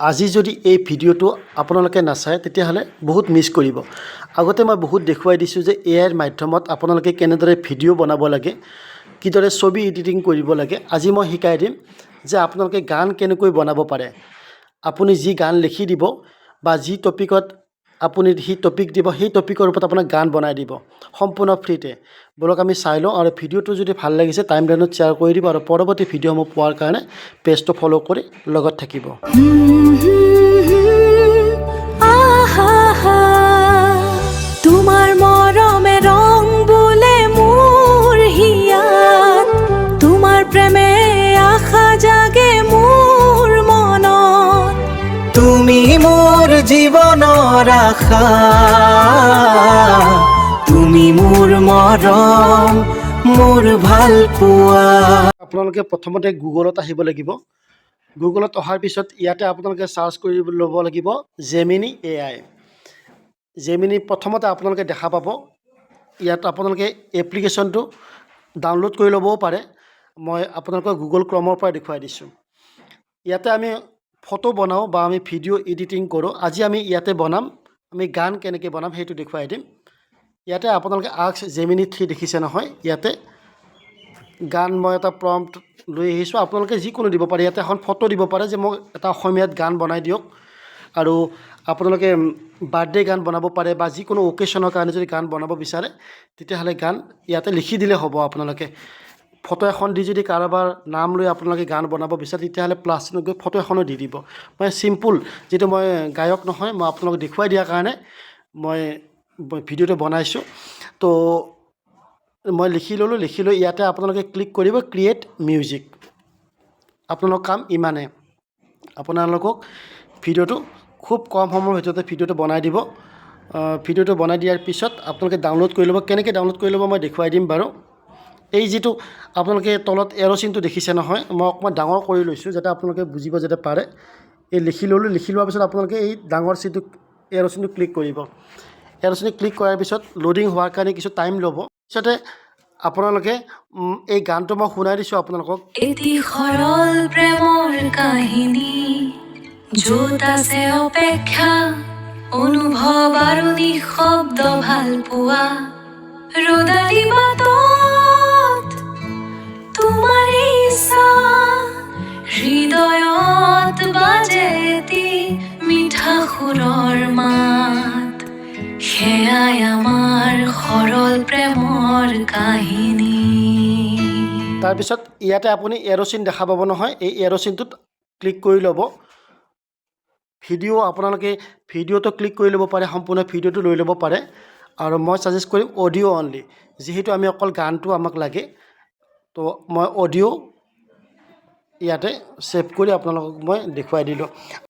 আজি যদি এই ভিডিঅ'টো আপোনালোকে নাচায় তেতিয়াহ'লে বহুত মিছ কৰিব। আগতে মই বহুত দেখুৱাই দিছোঁ যে এআইৰ মাধ্যমত আপোনালোকে কেনেদৰে ভিডিঅ' বনাব লাগে, কিদৰে ছবি এডিটিং কৰিব লাগে। আজি মই শিকাই দিম যে আপোনালোকে গান কেনেকৈ বনাব পাৰে। আপুনি যি গান লিখি দিব বা যি টপিকত আপুনি সেই টপিক দিব, সেই টপিকৰ ওপৰত আপোনাক গান বনাই দিব সম্পূৰ্ণ ফ্ৰীতে। বলক আমি চাই লওঁ, আৰু ভিডিঅ'টো যদি ভাল লাগিছে টাইমলাইনত শ্বেয়াৰ কৰি দিব, আৰু পৰৱৰ্তী ভিডিঅ'সমূহ পোৱাৰ কাৰণে পেজটো ফ'ল' কৰি লগত থাকিব। তোমাৰ মৰমে ৰং বলে মোৰ হিয়াত, তোমাৰ প্ৰেমে আশা জাগে মোৰ মনত, তুমি মোৰ জীবনৰ আশা, তুমি মোৰ মৰম মোৰ ভাল পোৱা। আপোনালোকে প্ৰথমতে গুগলত আহিব লাগিব। গুগলত অহাৰ পিছত ইয়াতে আপোনালোকে চাৰ্চ কৰি ল'ব লাগিব জেমিনি AI। জেমিনি প্ৰথমতে আপোনালোকে দেখা পাব। ইয়াত আপোনালোকে এপ্লিকেশ্যনটো ডাউনলোড কৰি ল'বও পাৰে। মই আপোনালোকক গুগল ক্ৰমৰ পৰা দেখুৱাই দিছোঁ। ইয়াতে আমি ফটো বনাওঁ বা আমি ভিডিঅ' এডিটিং কৰোঁ। আজি আমি ইয়াতে বনাম, আমি গান কেনেকৈ বনাম সেইটো দেখুৱাই দিম। ইয়াতে আপোনালোকে আস্ক জেমিনি 3 দেখিছে নহয়, ইয়াতে গান মই এটা প্ৰম্পট লৈ আহিছোঁ। আপোনালোকে যিকোনো দিব পাৰে। ইয়াতে এখন ফটো দিব পাৰে যে মোক এটা অসমীয়াত গান বনাই দিয়ক, আৰু আপোনালোকে বাৰ্থডে গান বনাব পাৰে বা যিকোনো অকেশ্যনৰ কাৰণে যদি গান বনাব বিচাৰে তেতিয়াহ'লে গান ইয়াতে লিখি দিলে হ'ব। আপোনালোকে ফটো এখন দি যদি কাৰোবাৰ নাম লৈ আপোনালোকে গান বনাব বিচাৰে তেতিয়াহ'লে প্লাছ চিনত গৈ ফটো এখনো দি দিব। মই চিম্পুল, যিটো মই গায়ক নহয়, মই আপোনালোকক দেখুৱাই দিয়াৰ কাৰণে মই ভিডিঅ'টো বনাইছোঁ। তো মই লিখি ল'লোঁ। লিখি লৈ ইয়াতে আপোনালোকে ক্লিক কৰিব ক্ৰিয়েট মিউজিক। আপোনালোকৰ কাম ইমানে। আপোনালোকক ভিডিঅ'টো খুব কম সময়ৰ ভিতৰতে ভিডিঅ'টো বনাই দিব। ভিডিঅ'টো বনাই দিয়াৰ পিছত আপোনালোকে ডাউনলোড কৰি ল'ব। কেনেকৈ ডাউনলোড কৰি ল'ব মই দেখুৱাই দিম বাৰু। এই যিটো আপোনালোকে তলত এৰ' চিনটো দেখিছে নহয়, মই অকণমান ডাঙৰ কৰি লৈছোঁ যাতে আপোনালোকে বুজিব যাতে পাৰে। এই লিখি ল'লোঁ। লিখি লোৱাৰ পিছত আপোনালোকে এই ডাঙৰ চিনটো এৰ' চিনটো ক্লিক কৰিব। এৰ' চিনটো ক্লিক কৰাৰ পিছত লোডিং হোৱাৰ কাৰণে কিছু টাইম ল'ব। পিছতে আপোনালোকে এই গানটো মই শুনাই দিছোঁ আপোনালোকক। এটি সৰল প্ৰেমৰ কাহিনী, য'ত আছে অপেক্ষা, অনুভৱ আৰু নিঃশব্দ ভাল পোৱা। ৰ'দালি বাটত তোমাৰ ইচ্ছা, হৃদয়ত বাজে এটি মিঠা সুৰৰ মাত, সেয়াই আমাৰ সৰল প্ৰেমৰ কাহিনী। তাৰপিছত ইয়াতে আপুনি এৰ' চিন দেখা পাব নহয়, এই এৰ' চিনটোত ক্লিক কৰি ল'ব। ভিডিঅ' আপোনালোকে ভিডিঅ'টো ক্লিক কৰি ল'ব পাৰে, সম্পূৰ্ণ ভিডিঅ'টো লৈ ল'ব পাৰে, আৰু মই ছাজেষ্ট কৰিম অডিঅ' অনলি, যিহেতু আমি অকল গানটো আমাক লাগে। তো মই অডিঅ' ইয়াতে ছেভ কৰি আপোনালোকক মই দেখুৱাই দিলোঁ।